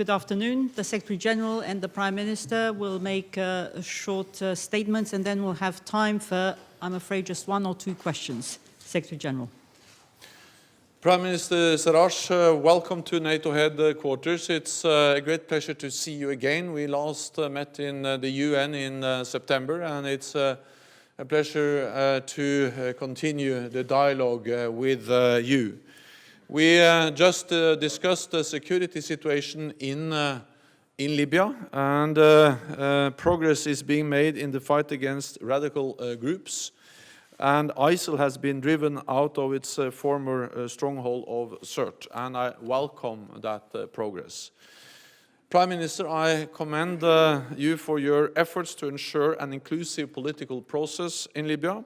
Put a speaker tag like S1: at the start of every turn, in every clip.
S1: good afternoon. The Secretary General and the Prime Minister will make short statements, and then we'll have time for, I'm afraid, just one or two questions. Secretary General.
S2: Prime Minister al-Sarraj, welcome to NATO Headquarters. It's a great pleasure to see you again. We last met in the UN in September, and it's a pleasure to continue the dialogue with you. We just discussed the security situation in Libya, and progress is being made in the fight against radical groups. And ISIL has been driven out of its former stronghold of Sirte, and I welcome that progress. Prime Minister, I commend you for your efforts to ensure an inclusive political process in Libya.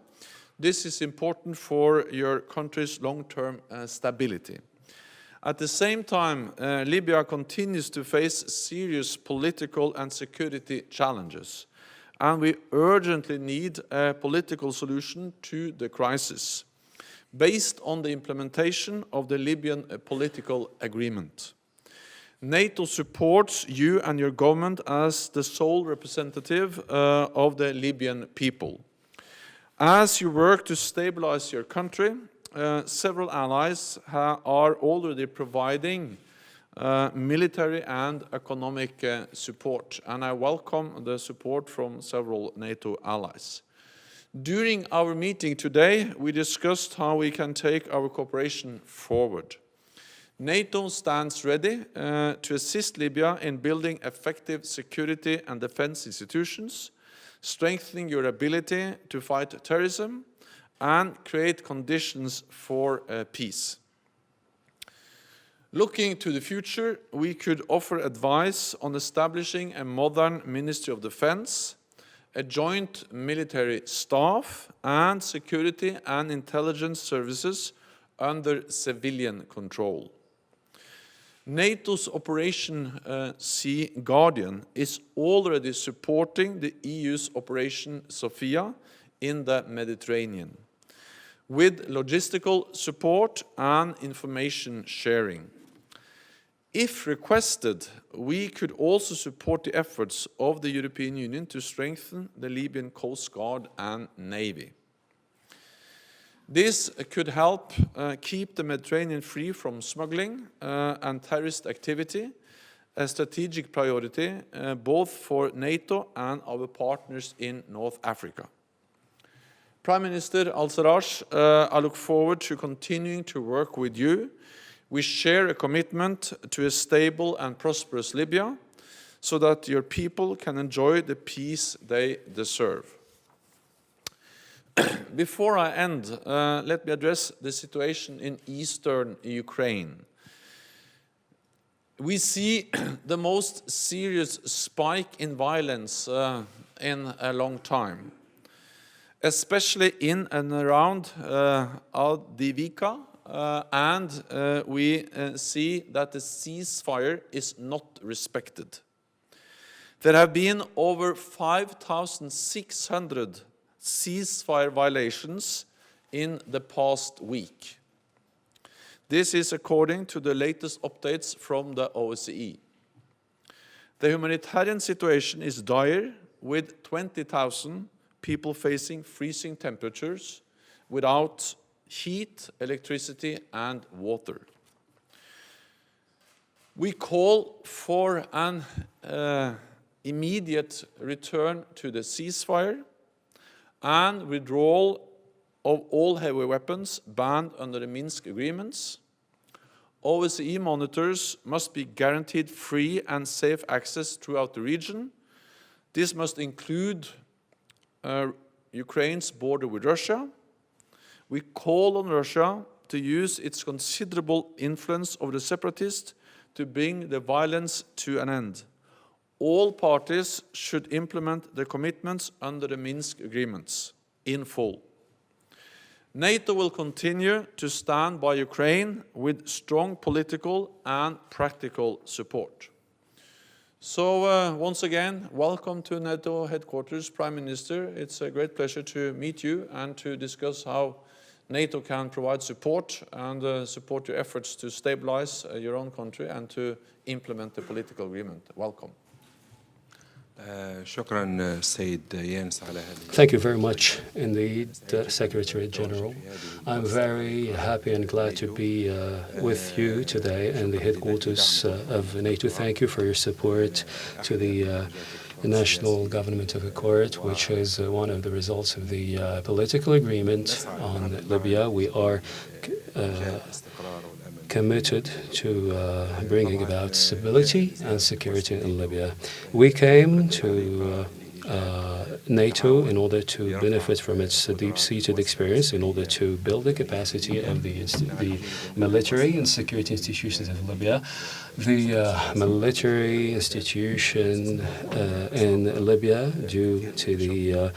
S2: This is important for your country's long-term stability. At the same time, Libya continues to face serious political and security challenges, and we urgently need a political solution to the crisis, based on the implementation of the Libyan political agreement. NATO supports you and your government as the sole representative of the Libyan people. As you work to stabilize your country, several allies are already providing military and economic support, and I welcome the support from several NATO allies. During our meeting today, we discussed how we can take our cooperation forward. NATO stands ready to assist Libya in building effective security and defense institutions, strengthening your ability to fight terrorism, and create conditions for peace. Looking to the future, we could offer advice on establishing a modern Ministry of Defense, a joint military staff, and security and intelligence services under civilian control. NATO's Operation Sea Guardian is already supporting the EU's Operation Sophia in the Mediterranean, with logistical support and information sharing. If requested, we could also support the efforts of the European Union to strengthen the Libyan Coast Guard and Navy. This could help keep the Mediterranean free from smuggling and terrorist activity, a strategic priority both for NATO and our partners in North Africa. Prime Minister al-Sarraj, I look forward to continuing to work with you. We share a commitment to a stable and prosperous Libya so that your people can enjoy the peace they deserve. Before I end, let me address the situation in eastern Ukraine. We see the most serious spike in violence in a long time, especially in and around Avdiivka, and we see that the ceasefire is not respected. There have been over 5,600 ceasefire violations in the past week. This is according to the latest updates from the OSCE. The humanitarian situation is dire, with 20,000 people facing freezing temperatures without heat, electricity, and water. We call for an immediate return to the ceasefire and withdrawal of all heavy weapons banned under the Minsk agreements. OSCE monitors must be guaranteed free and safe access throughout the region. This must include Ukraine's border with Russia. We call on Russia to use its considerable influence over the separatists to bring the violence to an end. All parties should implement the commitments under the Minsk agreements in full. NATO will continue to stand by Ukraine with strong political and practical support. So once again, welcome to NATO Headquarters, Prime Minister. It's a great pleasure to meet you and to discuss how NATO can provide support and support your efforts to stabilize your own country and to implement the political agreement. Welcome.
S3: Thank you very much indeed, Secretary General. I'm very happy and glad to be with you today in the headquarters of NATO. Thank you for your support to the National Government of Accord, which is one of the results of the political agreement on Libya. We are committed to bringing about stability and security in Libya. We came to NATO in order to benefit from its deep-seated experience, in order to build the capacity of the military and security institutions of Libya. The military institution in Libya, due to the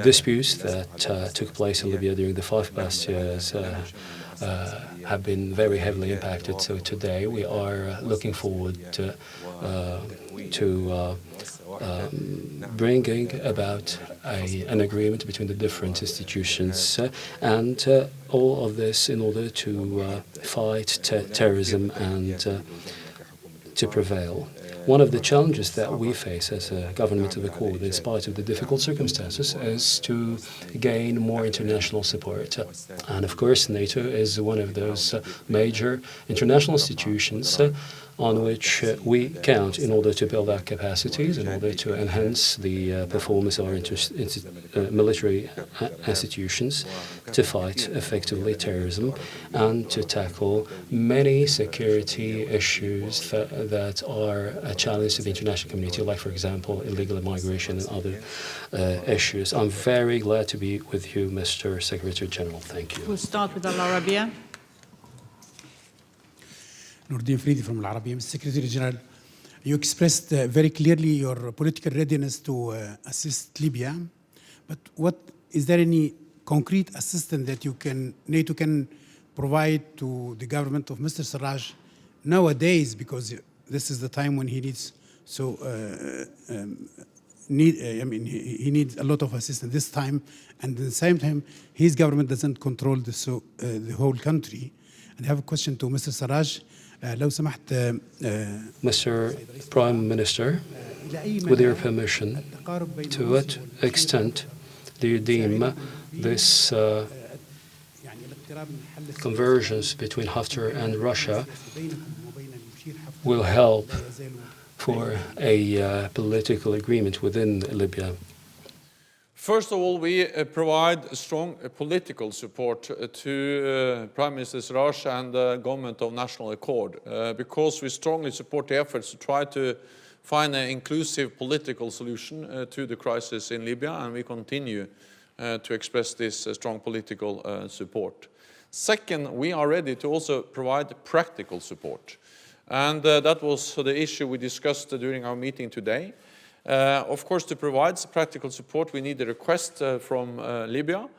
S3: disputes that took place in Libya during the 5 past years, have been very heavily impacted. So today we are looking forward to bringing about an agreement between the different institutions, and all of this in order to fight terrorism and to prevail. One of the challenges that we face as a government of accord, in spite of the difficult circumstances, is to gain more international support. And of course, NATO is one of those major international institutions on which we count in order to build our capacities, in order to enhance the performance of our military institutions, to fight effectively terrorism, and to tackle many security issues that are a challenge to the international community, like, for example, illegal migration and other issues. I'm very glad to be with you, Mr. Secretary General. Thank you.
S1: We'll start with Al Arabiya.
S4: Nordin Fridi from Al Arabiya. Mr. Secretary General, you expressed very clearly your political readiness to assist Libya, but is there any concrete assistance that NATO can provide to the government of Mr. Sarraj nowadays, because this is the time when he needs he needs a lot of assistance this time, and at the same time his government doesn't control the whole country. And I have a question to Mr. Sarraj.
S3: Mr. Prime Minister, with your permission, to what extent do you deem this convergence between Haftar and Russia will help for a political agreement within Libya?
S2: First of all, we provide strong political support to Prime Minister Sarraj and the Government of National Accord because we strongly support the efforts to try to find an inclusive political solution to the crisis in Libya, and we continue to express this strong political support. Second, we are ready to also provide practical support, and that was the issue we discussed during our meeting today. Of course, to provide practical support, we need a request from Libya,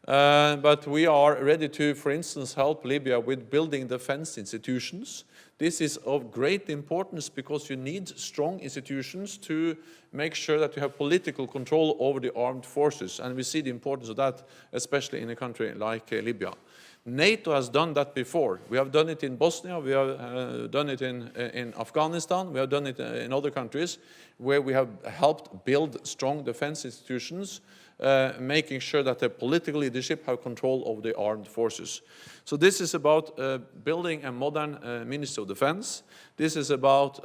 S2: but we are ready to, for instance, help Libya with building defense institutions. This is of great importance because you need strong institutions to make sure that you have political control over the armed forces, and we see the importance of that, especially in a country like Libya. NATO has done that before. We have done it in Bosnia, we have done it in Afghanistan, we have done it in other countries where we have helped build strong defense institutions, making sure that the political leadership have control over the armed forces. So this is about building a modern Ministry of Defense. This is about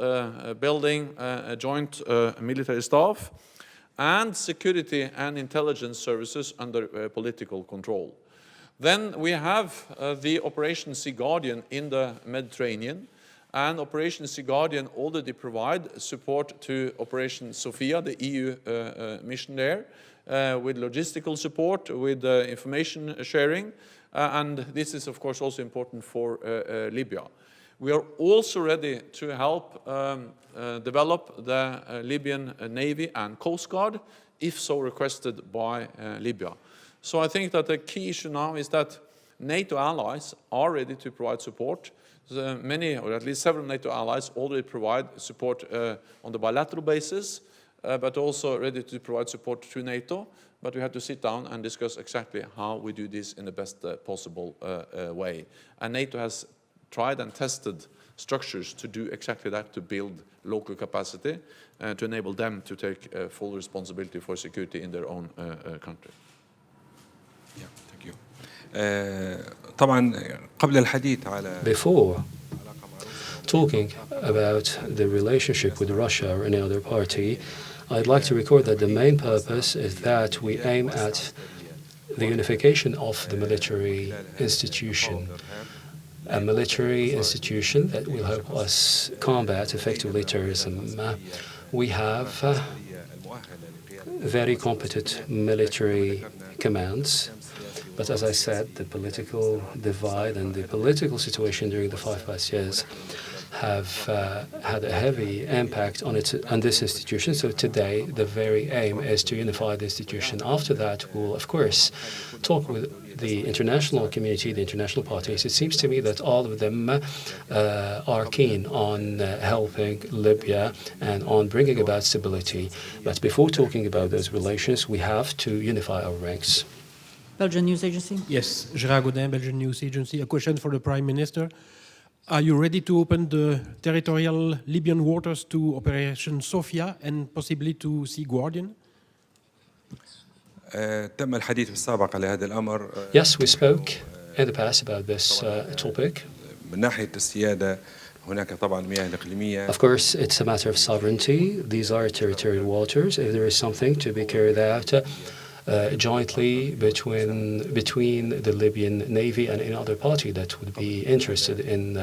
S2: building a joint military staff and security and intelligence services under political control. Then we have the Operation Sea Guardian in the Mediterranean, and Operation Sea Guardian already provide support to Operation Sophia, the EU mission there, with logistical support, with information sharing, and this is of course also important for Libya. We are also ready to help develop the Libyan Navy and Coast Guard, if so requested by Libya. So I think that the key issue now is that NATO allies are ready to provide support. Many, or at least several NATO allies already provide support on the bilateral basis, but also ready to provide support to NATO. But we have to sit down and discuss exactly how we do this in the best possible way. And NATO has tried and tested structures to do exactly that, to build local capacity, to enable them to take full responsibility for security in their own country.
S5: Yeah, thank you. طبعا قبل الحديث على
S3: Before talking about the relationship with Russia or any other party, I'd like to record that the main purpose is that we aim at the unification of the military institution, a military institution that will help us combat effectively terrorism. We have very competent military commands, but as I said, the political divide and the political situation during the 5 past years have had a heavy impact on this institution. So today, the very aim is to unify the institution. After that, we'll, of course, talk with the international community, the international parties. It seems to me that all of them are keen on helping Libya and on bringing about stability. But before talking about those relations, we have to unify our ranks.
S1: Belgian News Agency.
S6: Yes, Gérard Gaudin, Belgian News Agency. A question for the Prime Minister. Are you ready to open the territorial Libyan waters to Operation Sophia and possibly to Sea Guardian?
S5: تم الحديث بالسابق على هذا الأمر.
S3: Yes, we spoke in the past about this topic.
S5: من ناحية السيادة هناك طبعا المياه الإقليمية.
S3: Of course, it's a matter of sovereignty. These are territorial waters. If there is something to be carried out jointly between the Libyan Navy and any other party that would be interested in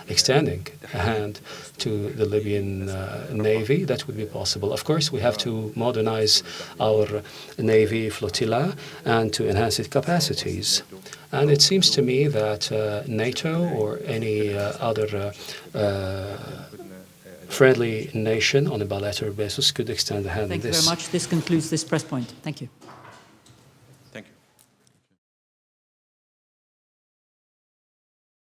S3: extending a hand to the Libyan Navy, that would be possible. Of course, we have to modernize our Navy flotilla and to enhance its capacities. And it seems to me that NATO or any other friendly nation on a bilateral basis could extend a hand in
S1: Thank you
S3: this.
S1: very much. This concludes this press point. Thank you.